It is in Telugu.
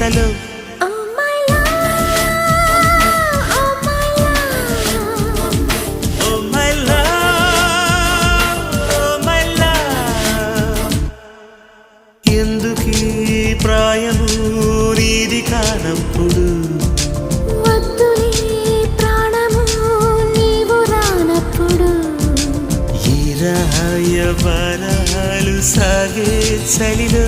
చేతలో ఎందుకీ ప్రాయము నీది కానప్పుడు ప్రాణము నీవు రానప్పుడు ఈ రాయబారాలు సాగే చలిలో